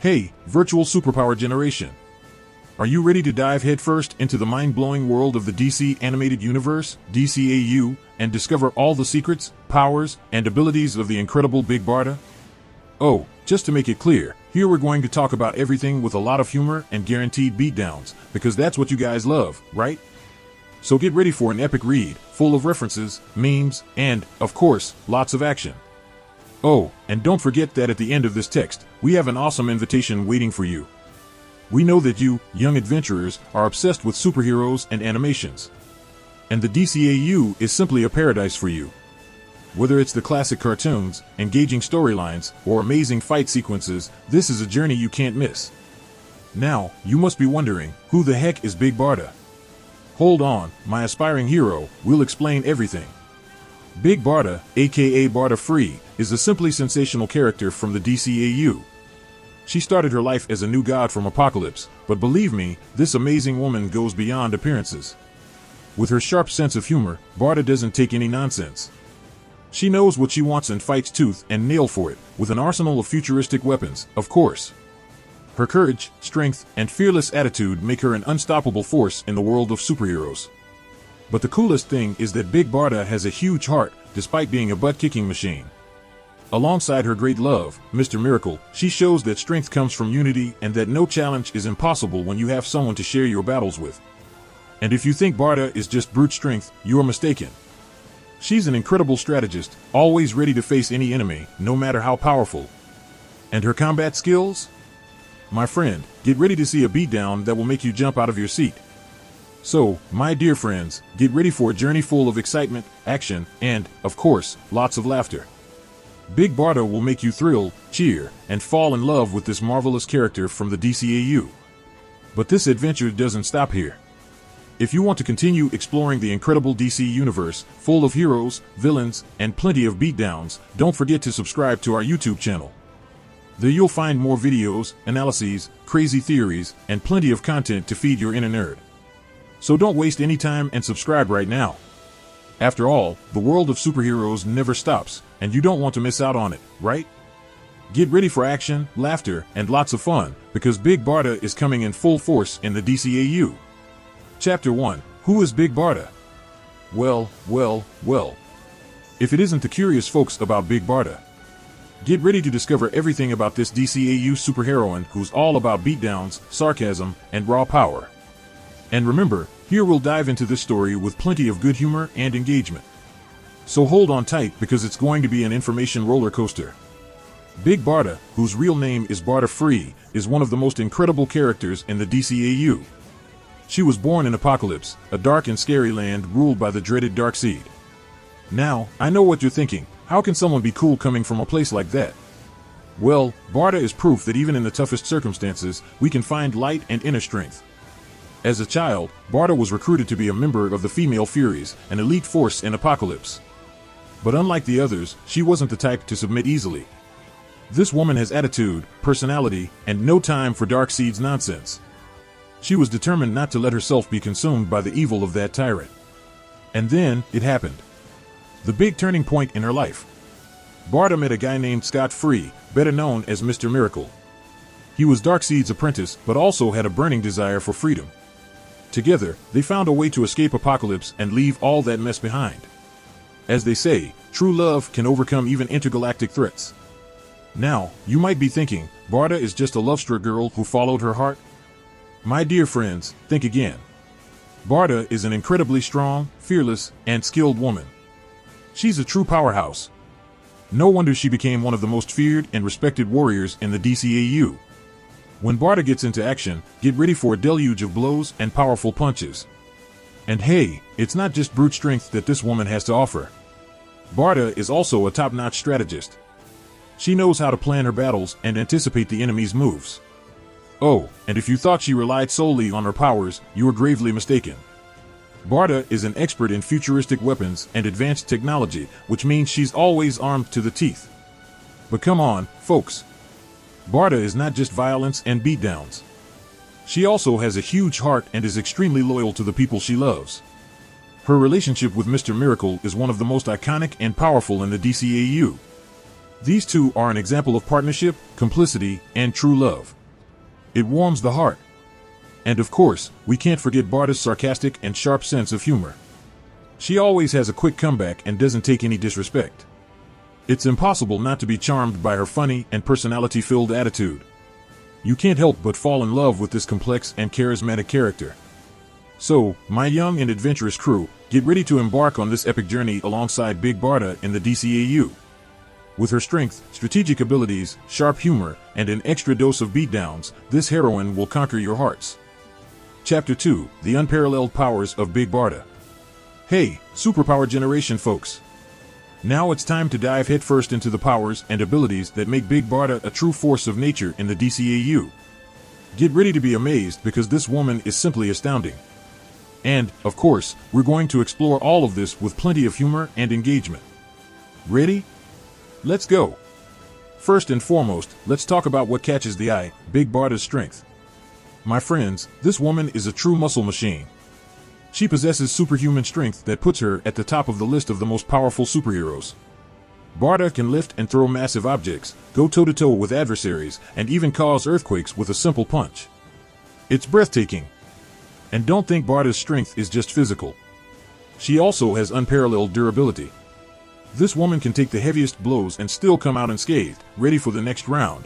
Hey, virtual superpower generation. Are you ready to dive headfirst into the mind-blowing world of the DC animated universe, DCAU, and discover all the secrets, powers, and abilities of the incredible Big Barda? Oh, just to make it clear, here we're going to talk about everything with a lot of humor and guaranteed beatdowns, because that's what you guys love, right? So get ready for an epic read, full of references, memes, and, of course, lots of action. Oh, and don't forget that at the end of this text, we have an awesome invitation waiting for you. We know that you, young adventurers, are obsessed with superheroes and animations. And the DCAU is simply a paradise for you. Whether it's the classic cartoons, engaging storylines, or amazing fight sequences, this is a journey you can't miss. Now, you must be wondering, who the heck is Big Barda? Hold on, my aspiring hero, we'll explain everything. Big Barda, aka Barda Free, is a simply sensational character from the DCAU. She started her life as a new god from Apocalypse, but believe me, this amazing woman goes beyond appearances. With her sharp sense of humor, Barda doesn't take any nonsense. She knows what she wants and fights tooth and nail for it, with an arsenal of futuristic weapons, of course. Her courage, strength, and fearless attitude make her an unstoppable force in the world of superheroes. But the coolest thing is that Big Barda has a huge heart, despite being a butt-kicking machine. Alongside her great love, Mr. Miracle, she shows that strength comes from unity and that no challenge is impossible when you have someone to share your battles with. And if you think Barda is just brute strength, you are mistaken. She's an incredible strategist, always ready to face any enemy, no matter how powerful. And her combat skills? My friend, get ready to see a beatdown that will make you jump out of your seat. So, my dear friends, get ready for a journey full of excitement, action, and, of course, lots of laughter. Big Barda will make you thrill, cheer, and fall in love with this marvelous character from the DCAU. But this adventure doesn't stop here. If you want to continue exploring the incredible DC universe, full of heroes, villains, and plenty of beatdowns, don't forget to subscribe to our YouTube channel. There you'll find more videos, analyses, crazy theories, and plenty of content to feed your inner nerd. So don't waste any time and subscribe right now. After all, the world of superheroes never stops, and you don't want to miss out on it, right? Get ready for action, laughter, and lots of fun, because Big Barda is coming in full force in the DCAU. Chapter 1. Who is Big Barda? Well. If it isn't the curious folks about Big Barda. Get ready to discover everything about this DCAU superheroine who's all about beatdowns, sarcasm, and raw power. And remember, here we'll dive into this story with plenty of good humor and engagement. So hold on tight because it's going to be an information roller coaster. Big Barda, whose real name is Barda Free, is one of the most incredible characters in the DCAU. She was born in Apocalypse, a dark and scary land ruled by the dreaded Darkseid. Now, I know what you're thinking, how can someone be cool coming from a place like that? Well, Barda is proof that even in the toughest circumstances, we can find light and inner strength. As a child, Barda was recruited to be a member of the Female Furies, an elite force in Apocalypse. But unlike the others, she wasn't the type to submit easily. This woman has attitude, personality, and no time for Darkseid's nonsense. She was determined not to let herself be consumed by the evil of that tyrant. And then, it happened. The big turning point in her life. Barda met a guy named Scott Free, better known as Mr. Miracle. He was Darkseid's apprentice, but also had a burning desire for freedom. Together, they found a way to escape Apocalypse and leave all that mess behind. As they say, true love can overcome even intergalactic threats. Now, you might be thinking, Barda is just a love-struck girl who followed her heart? My dear friends, think again. Barda is an incredibly strong, fearless, and skilled woman. She's a true powerhouse. No wonder she became one of the most feared and respected warriors in the DCAU. When Barda gets into action, get ready for a deluge of blows and powerful punches. And hey, it's not just brute strength that this woman has to offer. Barda is also a top-notch strategist. She knows how to plan her battles and anticipate the enemy's moves. Oh, and if you thought she relied solely on her powers, you were gravely mistaken. Barda is an expert in futuristic weapons and advanced technology, which means she's always armed to the teeth. But come on, folks. Barda is not just violence and beatdowns. She also has a huge heart and is extremely loyal to the people she loves. Her relationship with Mr. Miracle is one of the most iconic and powerful in the DCAU. These two are an example of partnership, complicity, and true love. It warms the heart. And of course, we can't forget Barda's sarcastic and sharp sense of humor. She always has a quick comeback and doesn't take any disrespect. It's impossible not to be charmed by her funny and personality-filled attitude. You can't help but fall in love with this complex and charismatic character. So, my young and adventurous crew, get ready to embark on this epic journey alongside Big Barda in the DCAU. With her strength, strategic abilities, sharp humor, and an extra dose of beatdowns, this heroine will conquer your hearts. Chapter 2: The Unparalleled Powers of Big Barda. Hey, superpower generation folks! Now it's time to dive headfirst into the powers and abilities that make Big Barda a true force of nature in the DCAU. Get ready to be amazed because this woman is simply astounding. And, of course, we're going to explore all of this with plenty of humor and engagement. Ready? Let's go! First and foremost, let's talk about what catches the eye: Big Barda's strength. My friends, this woman is a true muscle machine. She possesses superhuman strength that puts her at the top of the list of the most powerful superheroes. Barda can lift and throw massive objects, go toe-to-toe with adversaries, and even cause earthquakes with a simple punch. It's breathtaking. And don't think Barda's strength is just physical. She also has unparalleled durability. This woman can take the heaviest blows and still come out unscathed, ready for the next round.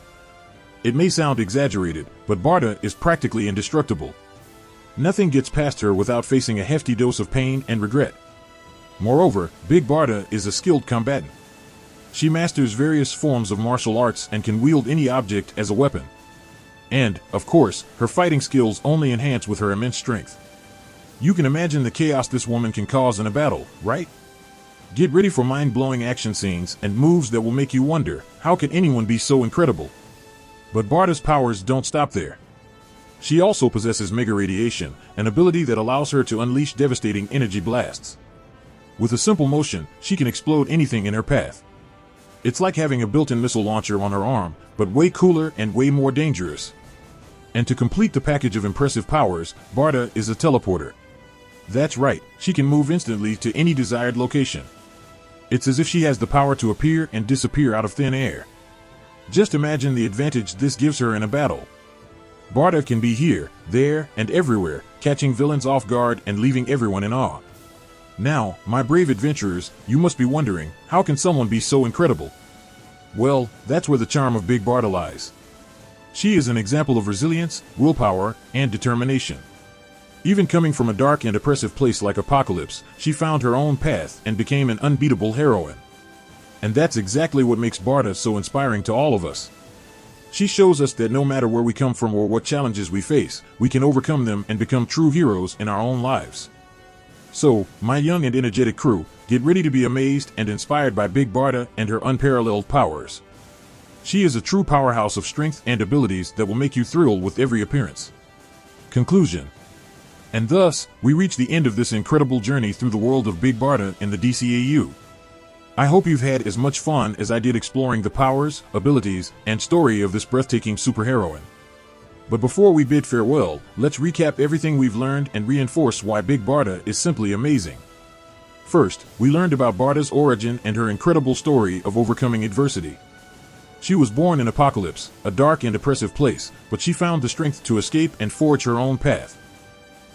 It may sound exaggerated, but Barda is practically indestructible. Nothing gets past her without facing a hefty dose of pain and regret. Moreover, Big Barda is a skilled combatant. She masters various forms of martial arts and can wield any object as a weapon. And, of course, her fighting skills only enhance with her immense strength. You can imagine the chaos this woman can cause in a battle, right? Get ready for mind-blowing action scenes and moves that will make you wonder, how can anyone be so incredible? But Barda's powers don't stop there. She also possesses mega radiation, an ability that allows her to unleash devastating energy blasts. With a simple motion, she can explode anything in her path. It's like having a built-in missile launcher on her arm, but way cooler and way more dangerous. And to complete the package of impressive powers, Barda is a teleporter. That's right, she can move instantly to any desired location. It's as if she has the power to appear and disappear out of thin air. Just imagine the advantage this gives her in a battle. Barda can be here, there, and everywhere, catching villains off guard and leaving everyone in awe. Now, my brave adventurers, you must be wondering, how can someone be so incredible? Well, that's where the charm of Big Barda lies. She is an example of resilience, willpower, and determination. Even coming from a dark and oppressive place like Apocalypse, she found her own path and became an unbeatable heroine. And that's exactly what makes Barda so inspiring to all of us. She shows us that no matter where we come from or what challenges we face, we can overcome them and become true heroes in our own lives. So, my young and energetic crew, get ready to be amazed and inspired by Big Barda and her unparalleled powers. She is a true powerhouse of strength and abilities that will make you thrill with every appearance. Conclusion. And thus, we reach the end of this incredible journey through the world of Big Barda in the DCAU. I hope you've had as much fun as I did exploring the powers, abilities, and story of this breathtaking superheroine. But before we bid farewell, let's recap everything we've learned and reinforce why Big Barda is simply amazing. First, we learned about Barda's origin and her incredible story of overcoming adversity. She was born in Apocalypse, a dark and oppressive place, but she found the strength to escape and forge her own path.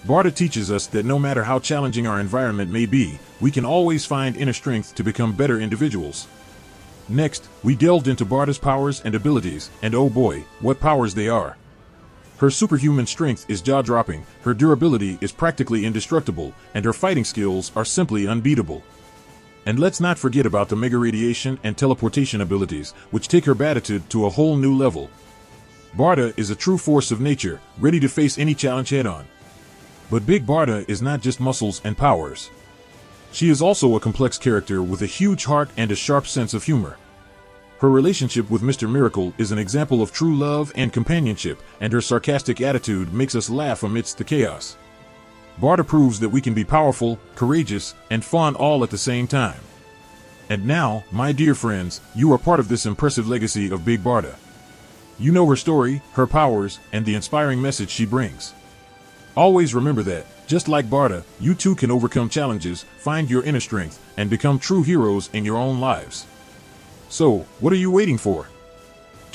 Barda teaches us that no matter how challenging our environment may be, we can always find inner strength to become better individuals. Next, we delved into Barda's powers and abilities, and oh boy, what powers they are. Her superhuman strength is jaw-dropping, her durability is practically indestructible, and her fighting skills are simply unbeatable. And let's not forget about the mega radiation and teleportation abilities, which take her attitude to a whole new level. Barda is a true force of nature, ready to face any challenge head-on. But Big Barda is not just muscles and powers. She is also a complex character with a huge heart and a sharp sense of humor. Her relationship with Mr. Miracle is an example of true love and companionship, and her sarcastic attitude makes us laugh amidst the chaos. Barda proves that we can be powerful, courageous, and fun all at the same time. And now, my dear friends, you are part of this impressive legacy of Big Barda. You know her story, her powers, and the inspiring message she brings. Always remember that, just like Barda, you too can overcome challenges, find your inner strength, and become true heroes in your own lives. So, what are you waiting for?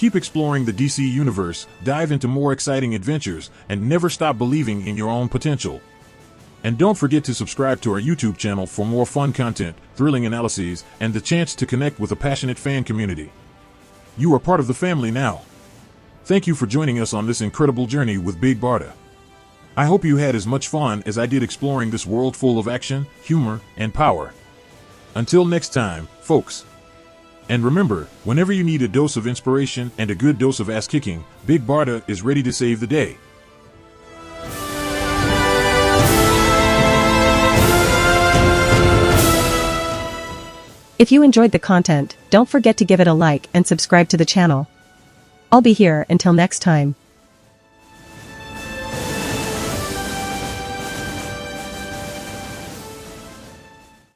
Keep exploring the DC universe, dive into more exciting adventures, and never stop believing in your own potential. And don't forget to subscribe to our YouTube channel for more fun content, thrilling analyses, and the chance to connect with a passionate fan community. You are part of the family now. Thank you for joining us on this incredible journey with Big Barda. I hope you had as much fun as I did exploring this world full of action, humor, and power. Until next time, folks. And remember, whenever you need a dose of inspiration and a good dose of ass-kicking, Big Barda is ready to save the day. If you enjoyed the content, don't forget to give it a like and subscribe to the channel. I'll be here until next time.